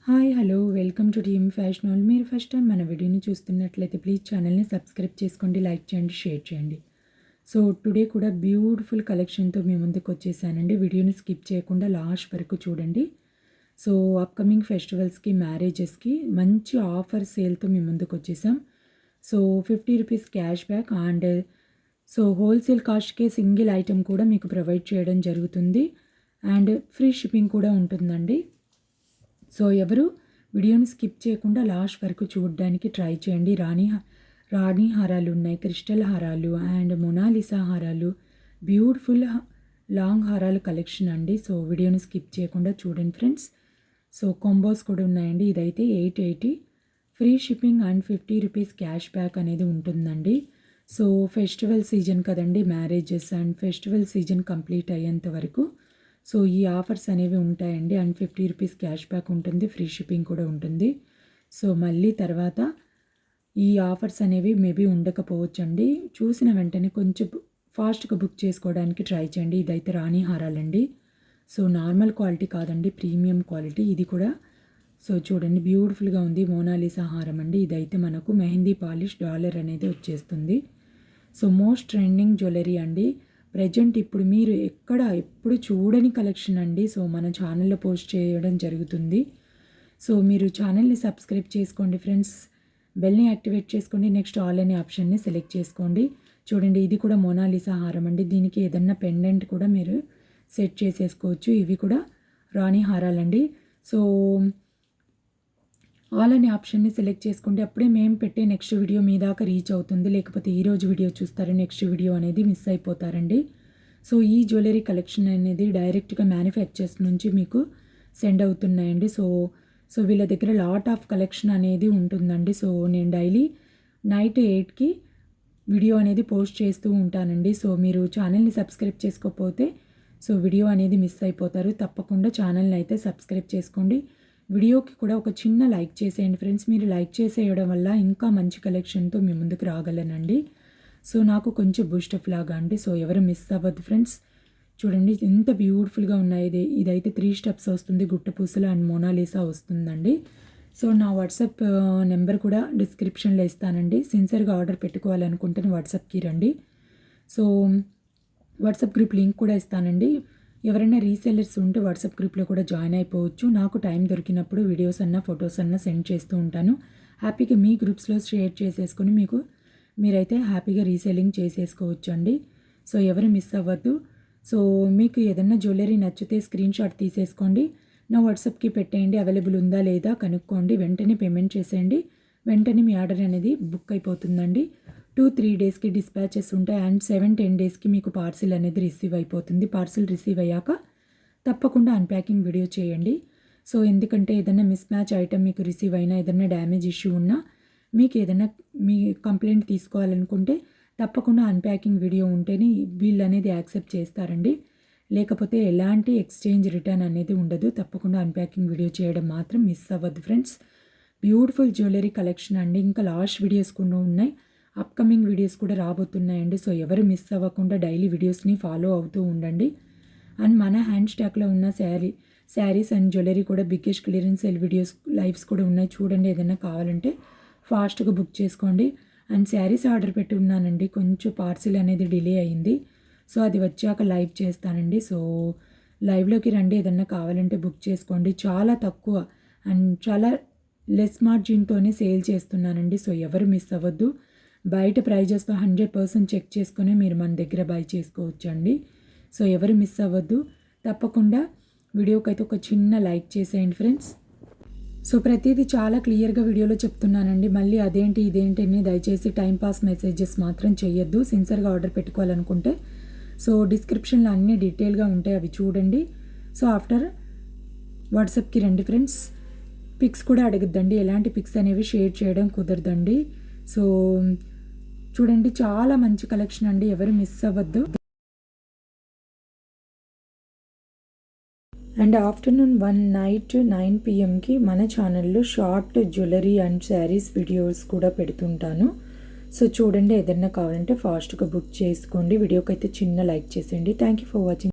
Hi hello welcome to team fashion all. మీరు first time మన వీడియోని చూస్తున్నట్లయితే ప్లీజ్ ఛానల్ని సబ్స్క్రైబ్ చేసుకోండి, లైక్ చేయండి, షేర్ చేయండి. సో టుడే కూడా బ్యూటిఫుల్ కలెక్షన్తో మీ ముందుకు వచ్చేసానండి. వీడియోని స్కిప్ చేయకుండా లాస్ట్ వరకు చూడండి. సో అప్కమింగ్ ఫెస్టివల్స్కి, మ్యారేజెస్కి మంచి ఆఫర్ సేల్తో మీ ముందుకు వచ్చేసాం. So 50 rupees cash back and so wholesale కాస్ట్కే సింగిల్ ఐటెం కూడా మీకు ప్రొవైడ్ చేయడం జరుగుతుంది అండ్ ఫ్రీ షిప్పింగ్ కూడా ఉంటుందండి. సో ఎవరు వీడియోని స్కిప్ చేయకుండా లాస్ట్ వరకు చూడడానికి ట్రై చేయండి. రాణి హారాలు ఉన్నాయి, క్రిస్టల్ హారాలు అండ్ మొనాలిసా హారాలు, బ్యూటిఫుల్ లాంగ్ హారాలు కలెక్షన్ అండి. సో వీడియోని స్కిప్ చేయకుండా చూడండి ఫ్రెండ్స్. సో కాంబోస్ కూడా ఉన్నాయండి. ఇదైతే 880 free shipping and 50 rupees cash back అనేది ఉంటుందండి. సో ఫెస్టివల్ సీజన్ కదండి, marriages and festival season complete అయ్యేంత వరకు సో ఈ ఆఫర్స్ అనేవి ఉంటాయండి. అండ్ 50 రూపీస్ క్యాష్ బ్యాక్ ఉంటుంది, ఫ్రీ షిప్పింగ్ కూడా ఉంటుంది. సో మళ్ళీ తర్వాత ఈ ఆఫర్స్ అనేవి మేబీ ఉండకపోవచ్చండి. చూసిన వెంటనే కొంచెం ఫాస్ట్గా బుక్ చేసుకోవడానికి ట్రై చేయండి. ఇదైతే రాణి హారాలండి. సో నార్మల్ క్వాలిటీ కాదండి, ప్రీమియం క్వాలిటీ. ఇది కూడా సో చూడండి బ్యూటిఫుల్గా ఉంది. మోనాలిసా హారం అండి. ఇదైతే మనకు మెహందీ పాలిష్ డాలర్ అనేది వచ్చేస్తుంది. సో మోస్ట్ ట్రెండింగ్ జ్యువెలరీ అండి. ప్రజెంట్ ఇప్పుడు మీరు ఎప్పుడు చూడని కలెక్షన్ అండి. సో మన ఛానల్లో పోస్ట్ చేయడం జరుగుతుంది. సో మీరు ఛానల్ని సబ్స్క్రైబ్ చేసుకోండి ఫ్రెండ్స్, బెల్ని యాక్టివేట్ చేసుకోండి, నెక్స్ట్ ఆల్ అనే ఆప్షన్ని సెలెక్ట్ చేసుకోండి. చూడండి ఇది కూడా మోనాలిసా హారం అండి. దీనికి ఏదన్నా పెండెంట్ కూడా మీరు సెట్ చేసేసుకోవచ్చు. ఇవి కూడా రాణి హారాలండి. సో ఆల్ అనే ఆప్షన్ని సెలెక్ట్ చేసుకోండి. అప్పుడే మేము పెట్టే నెక్స్ట్ వీడియో మీ దాకా రీచ్ అవుతుంది. లేకపోతే ఈరోజు వీడియో చూస్తారు, నెక్స్ట్ వీడియో అనేది మిస్ అయిపోతారండి. సో ఈ జ్యువెలరీ కలెక్షన్ అనేది డైరెక్ట్గా మ్యానుఫ్యాక్చర్స్ నుంచి మీకు సెండ్ అవుతున్నాయండి. సో వీళ్ళ దగ్గర లాట్ ఆఫ్ కలెక్షన్ అనేది ఉంటుందండి. సో నేను డైలీ నైట్ 8కి వీడియో అనేది పోస్ట్ చేస్తూ ఉంటానండి. సో మీరు ఛానల్ని సబ్స్క్రైబ్ చేసుకోకపోతే సో వీడియో అనేది మిస్ అయిపోతారు. తప్పకుండా ఛానల్ని అయితే సబ్స్క్రైబ్ చేసుకోండి. వీడియోకి కూడా ఒక చిన్న లైక్ చేసేయండి ఫ్రెండ్స్. మీరు లైక్ చేసేయడం వల్ల ఇంకా మంచి కలెక్షన్తో మీ ముందుకు రాగలనండి. సో నాకు కొంచెం బూస్టప్ లాగా అండి. సో ఎవరు మిస్ అవ్వద్దు ఫ్రెండ్స్. చూడండి ఎంత బ్యూటిఫుల్గా ఉన్నాయి. ఇదైతే 3 స్టెప్స్ వస్తుంది, గుట్ట పూసలు అండ్ మోనాలిసా వస్తుందండి. సో నా వాట్సాప్ నెంబర్ కూడా డిస్క్రిప్షన్లో ఇస్తానండి. సిన్సియర్గా ఆర్డర్ పెట్టుకోవాలనుకుంటే వాట్సాప్కి రండి. సో వాట్సాప్ గ్రూప్ లింక్ కూడా ఇస్తానండి. ఎవరైనా రీసెల్లర్స్ ఉంటే వాట్సాప్ గ్రూప్లో కూడా జాయిన్ అయిపోవచ్చు. నాకు టైం దొరికినప్పుడు వీడియోస్ అన్నా ఫొటోస్ అన్నా సెండ్ చేస్తూ ఉంటాను. హ్యాపీగా మీ గ్రూప్స్లో షేర్ చేసేసుకొని మీరైతే హ్యాపీగా రీసెల్లింగ్ చేసేసుకోవచ్చు అండి. సో ఎవరు మిస్ అవ్వద్దు. సో మీకు ఏదన్నా జ్యువెలరీ నచ్చితే స్క్రీన్ షాట్ తీసేసుకోండి, నా వాట్సాప్కి పెట్టేయండి. అవైలబుల్ ఉందా లేదా కనుక్కోండి, వెంటనే పేమెంట్ చేసేయండి. వెంటనే మీ ఆర్డర్ అనేది బుక్ అయిపోతుందండి. 2-3 డేస్కి డిస్పాచెస్ ఉంటాయి అండ్ 7-10 డేస్కి మీకు పార్సిల్ అనేది రిసీవ్ అయిపోతుంది. పార్సిల్ రిసీవ్ అయ్యాక తప్పకుండా అన్ప్యాకింగ్ వీడియో చేయండి. సో ఎందుకంటే ఏదైనా మిస్ మ్యాచ్ ఐటమ్ మీకు రిసీవ్ అయినా, ఏదైనా డ్యామేజ్ ఇష్యూ ఉన్నా, మీకు ఏదైనా మీ కంప్లైంట్ తీసుకోవాలనుకుంటే తప్పకుండా అన్ప్యాకింగ్ వీడియో ఉంటేనే వీళ్ళు అనేది యాక్సెప్ట్ చేస్తారండి. లేకపోతే ఎలాంటి ఎక్స్చేంజ్ రిటర్న్ అనేది ఉండదు. తప్పకుండా అన్ప్యాకింగ్ వీడియో చేయడం మాత్రం మిస్ అవ్వద్దు ఫ్రెండ్స్. బ్యూటిఫుల్ జ్యువెలరీ కలెక్షన్ అండి. ఇంకా లాస్ట్ వీడియోస్ కూడా ఉన్నాయి, అప్కమింగ్ వీడియోస్ కూడా రాబోతున్నాయండి. సో ఎవరు మిస్ అవ్వకుండా డైలీ వీడియోస్ని ఫాలో అవుతూ ఉండండి. అండ్ మన హ్యాండ్ స్టాక్లో ఉన్న శారీస్ అండ్ జ్యువెలరీ కూడా biggest clearance sale videos lives కూడా ఉన్నాయి. చూడండి, ఏదైనా కావాలంటే ఫాస్ట్గా బుక్ చేసుకోండి. అండ్ శారీస్ ఆర్డర్ పెట్టి ఉన్నానండి, కొంచెం పార్సిల్ అనేది డిలే అయింది. సో అది వచ్చాక లైవ్ చేస్తానండి. సో లైవ్లోకి రండి, ఏదన్నా కావాలంటే బుక్ చేసుకోండి. చాలా తక్కువ అండ్ చాలా లెస్ మార్జిన్తోనే సేల్ చేస్తున్నానండి. సో ఎవరు మిస్ అవ్వద్దు. బయట ప్రైజెస్తో 100% చెక్ చేసుకుని మీరు మన దగ్గర బై చేసుకోవచ్చు అండి. సో ఎవరు మిస్ అవ్వద్దు. తప్పకుండా వీడియోకి అయితే ఒక చిన్న లైక్ చేసేయండి ఫ్రెండ్స్. సో ప్రతిదీ చాలా క్లియర్గా వీడియోలో చెప్తున్నానండి. మళ్ళీ అదేంటి ఇదేంటి అని దయచేసి టైంపాస్ మెసేజెస్ మాత్రం చేయొద్దు. సిన్సియర్గా ఆర్డర్ పెట్టుకోవాలనుకుంటే సో డిస్క్రిప్షన్లో అన్నీ డీటెయిల్గా ఉంటాయి, అవి చూడండి. సో ఆఫ్టర్ వాట్సాప్కి రండి ఫ్రెండ్స్. పిక్స్ కూడా అడగద్దండి, ఎలాంటి పిక్స్ అనేవి షేర్ చేయడం కుదరదండి. సో చూడండి చాలా మంచి కలెక్షన్ అండి, ఎవరు మిస్ అవ్వద్దు. అండ్ ఆఫ్టర్నూన్ 1 నైట్ 9 PM మన ఛానల్లో short jewellery and saris videos కూడా పెడుతుంటాను. సో చూడండి, ఏదన్నా కావాలంటే ఫాస్ట్గా బుక్ చేసుకోండి. వీడియోకి అయితే చిన్న లైక్ చేసేయండి. Thank you for watching.